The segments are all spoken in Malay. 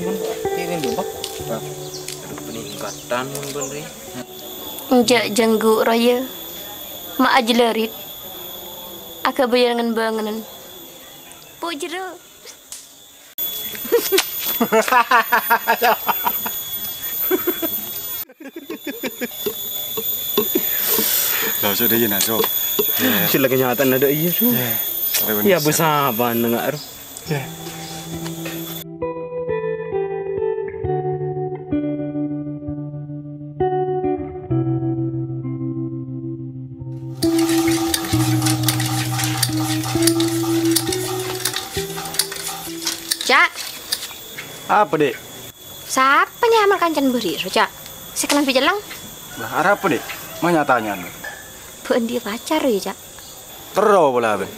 bun. Ini bubak. Aduh peningkatan bun ri. Enjak jenggu raya. Mak aja lerit. Aka bayangan banganan. Po jero. Lah sudah je nak so. Sila kenyataan ada iya so. Ya bersabar dengar. Cak, Apa dek? siapa nyamal kancan beri, Cak? Sekelan pijalang. Lah arah apa dek? Mana tanya lu? Bukan dia pacar ya, Cak. Terus pula ben.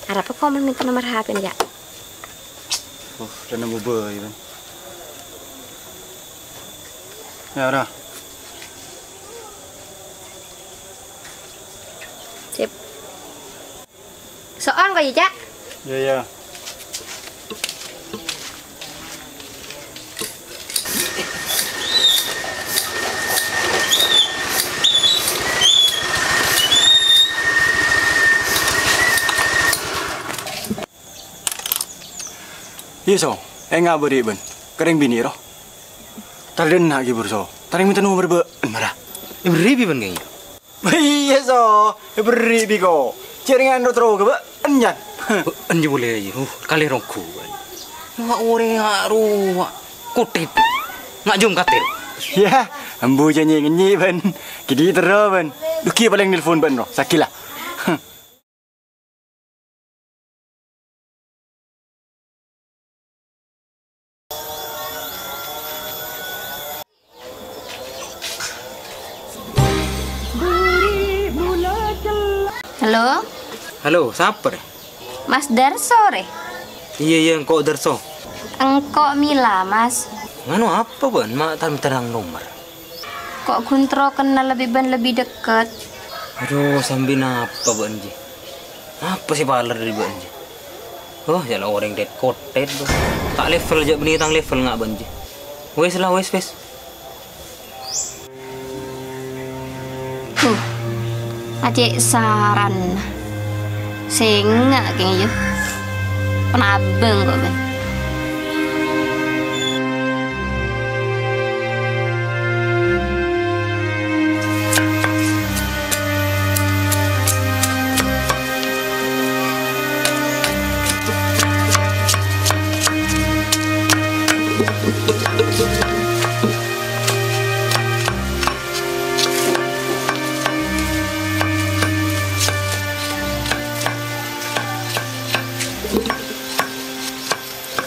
Ada apa kau minta nomor HP nih, Cak? Dan nemu boy ben. Ya dah. Sip. Soal kau ya, Cak? Ya. Iya so, enggak beri ben. Kering bini roh. Tadi nak gibur so. Tadi minta nomor be, marah. Beri bun kayaknya. Iya so, beri biko. Jaringan ro terus ke be, enjan. Anji boleh aja. Kali rongku. Mak orang ngaru, kutip. Nak jom katil. Ya, ambu janji ngenyi ben. Kidi terus ben. Duki paling nelfon ben roh. Sakilah. Halo, Halo, siapa deh? Mas Darso, re? Iya, engkau Darso. Engkau Mila, Mas. Nganu apa bun? Mak terang nomor. Kok Guntro kenal lebih dekat? Aduh, sambil apa bun ji? Apa sih parlor dari bun ji? Oh, jalan orang dead kotet tuh. Tak level aja benih tang level nggak bun ji? Wes lah, wes. Acik saran. Sengak kayaknya. Penabeng kok, Ben.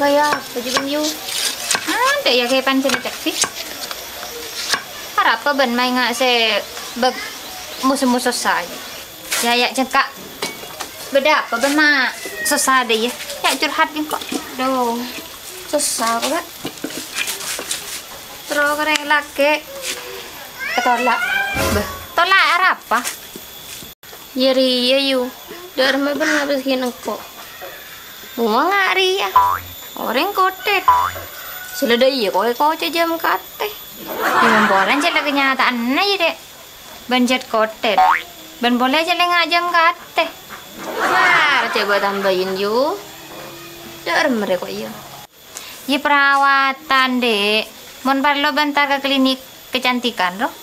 Kaya baju benyu. Ada ya kayak pancen sih. Harap apa ben main ngak se beg musuh-musuh saja. Ya cengkak. Beda apa ben mak susah deh ya. Ya curhat kok. Duh. Susah kok. Terus keren laki ketolak. Bah, tolak arah apa? Yeri ya yu. Darma ben habis gini kok. Mau ngari ya. Orang kotet. Selada iya kau jam kate. Yang boleh jadi kenyataan aja dek. Banjat kotet. Ben boleh jadi ngajam kate. Nah, coba tambahin yuk. Dar mereka iya. Ya perawatan dek. Mon perlu bentar ke klinik kecantikan loh.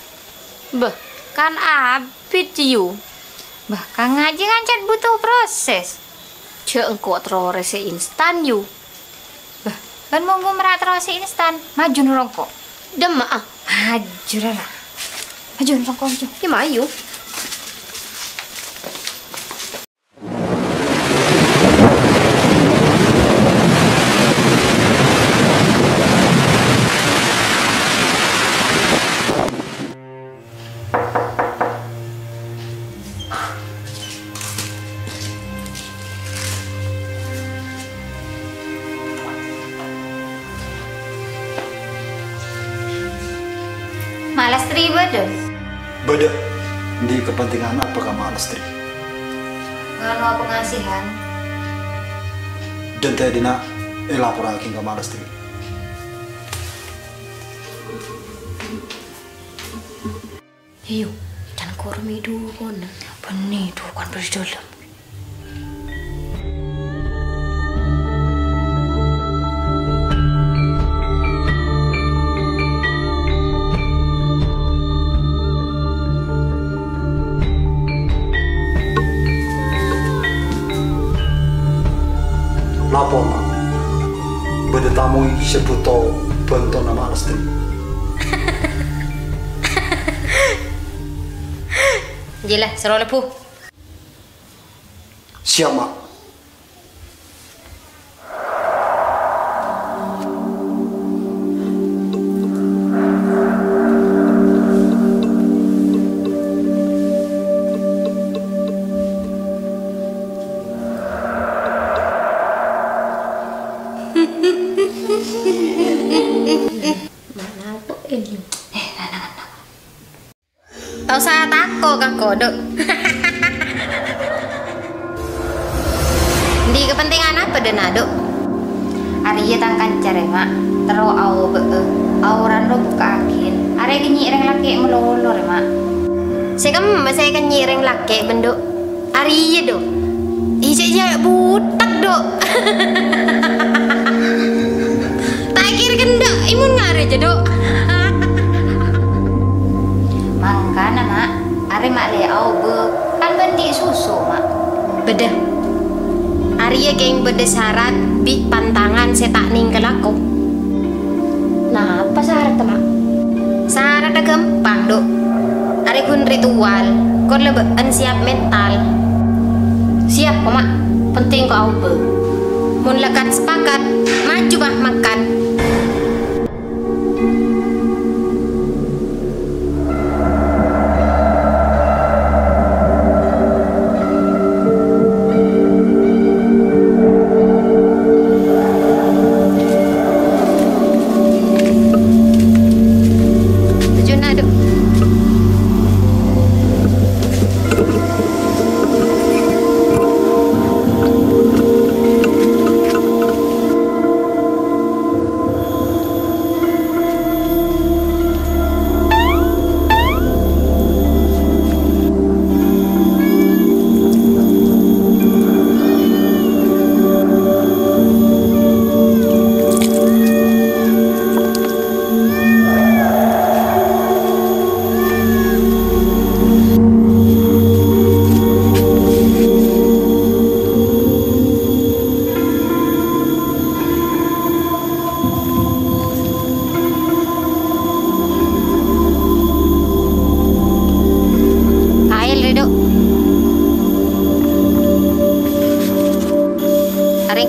Bah, kan abit yuk. Bah, kan ngaji ngancet butuh proses. Cek engkau terus instan yuk. Ben mau merat terus instan, maju nurongko. Demak ah, maju lah. Maju nurongko maju. Ya maju. Malas ribet deh. Beda. Di kepentingan apa kamu Alastri? Nganu pengasihan. Dan tadi nak lapor lagi ke Malastri. Iyo, jangan kormi dulu kon. Benih dulu kan berdalam. Lapor nak. Berdetamui sebuto bentuk nama Malastri. Jelah, seru lepuh. Siap, Mak. Mana aku ini? Tak usah takut kan kodok. Di kepentingan apa dan aduk? Arya tangkan cari mak. Terus au rando buka akin. Arya kenyireng laki melolor mak. Saya kan masih kenyireng laki benduk. Arya do. Ijak butak do. Tak kira kendak imun ngare do. Mangkana mak, are mak le au be kan bendi susu mak. Beda. Arya keng beda syarat bi pantangan setak ningkel aku. Nah, apa syarat mak? Syarat gampang dok. Are kun ritual, kon lebeen siap mental. Siap kok mak, penting kok au be. Mun lekat sepakat, maju bah makan.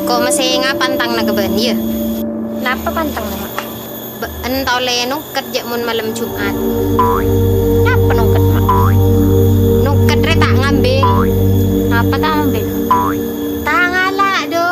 Kok masih pantang na keben ya? Napa pantang na mak? Entau le nuket jak mun malam Jumat. Napa nuket mak? Nuket re tak ngambil. Apa tak ngambil? Tak ngalak do.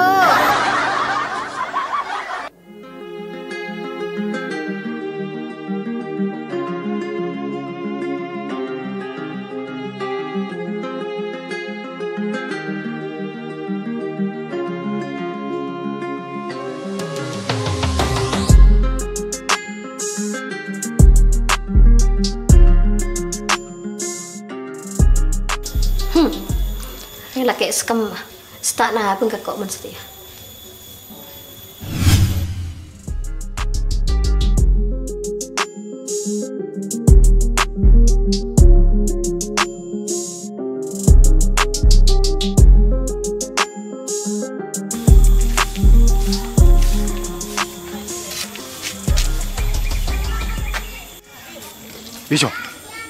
Ini lagi skem mah. Setak nah pun kok mesti ya. Bisa,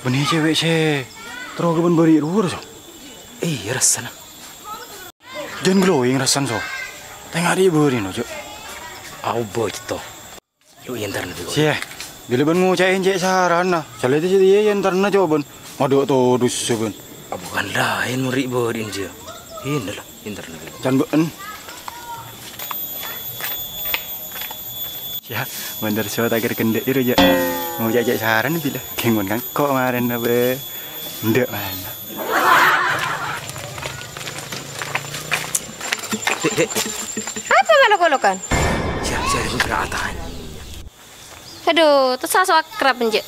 benih cewek sih. Terus keben beri ruur so. Rasana. Jangan glowing rasan so. Tengah dia beri no cok. Au boy to. Yuk yentar nabi. Sia, bila ben ngucain cek saran nah. Salah itu dia yentar na coba ben. Ngaduk to dus ben. Bukan lain murid berin je. Ini lah yentar nabi. Jangan ben. Ya, bener so tak kira kendek itu aja. Mau cek saran bila. Kengon kan kok kemarin na be. Ndek mana. Apa malu-malukan? Jadi keberatan. Aduh, terus so akrab je.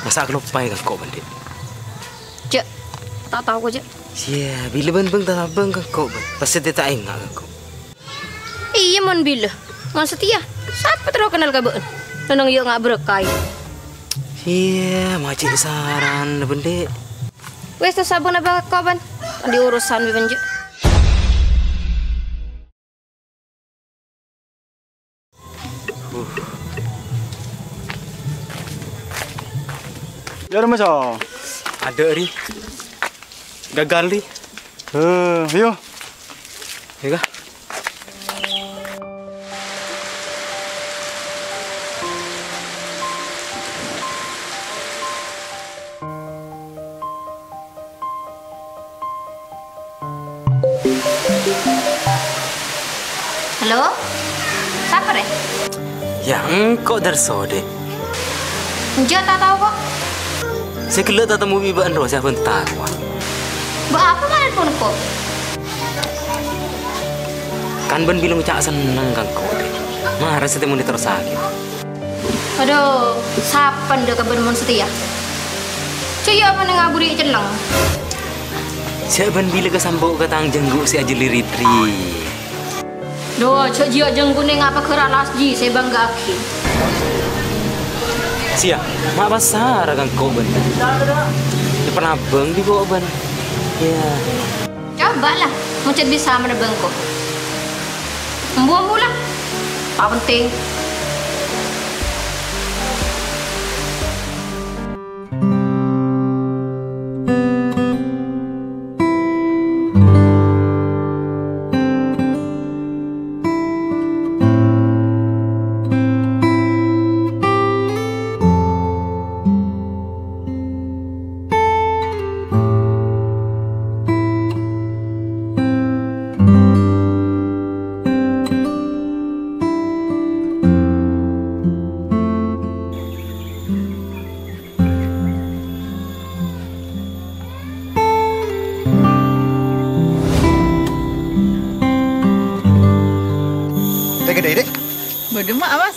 Masa aku lupa ya kau bandit. Je, tak tahu je. Sia, bila bang tak bang kau bang. Pasti dia tak ingat kau. Iya mon bila. Mon setia. Siapa terus kenal kau ben? Tenang yuk nggak berkai. Iya, macam saran bandit. Wes tuh sabun apa kau ben? Di urusan benje. Ya dah masa. Ada ri. Gagal ri. Ayo. Ya. Halo? Siapa deh? Ya engkau darso deh. Je tak tahu kok. Saya kelak tak temu biban roh siapa entar wah. Ba apa mana pun kok? Kan ben bilang cak seneng kan kau deh. Marah saya temu terus sakit. Aduh, sapan dia ke ben mon setia. Caya apa ngaburi celeng. Saya ben bila ke sambok ke tang jenggu si aja liritri. Doa cak jia jenggu ni ngapa kerak lasji saya bangga aki. Sia, mak besar kan kau ben. Dia pernah beng di kau ben. Ya. Cobalah, macam bisa mana bengko. Membuang mula. Tak penting. Gede dek. Berdemak mas.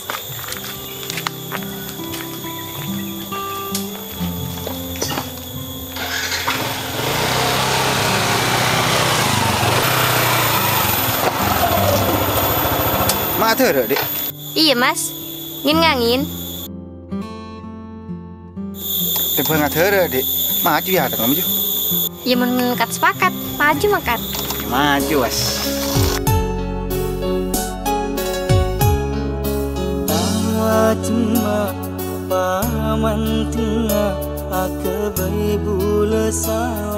Mak ada dek. Iya mas. Ngin. Tempat nggak ada dek. Maju ya ada maju. Ya menkat sepakat. Maju makan. Maju was. Cuma paman tengah akabai bula sawa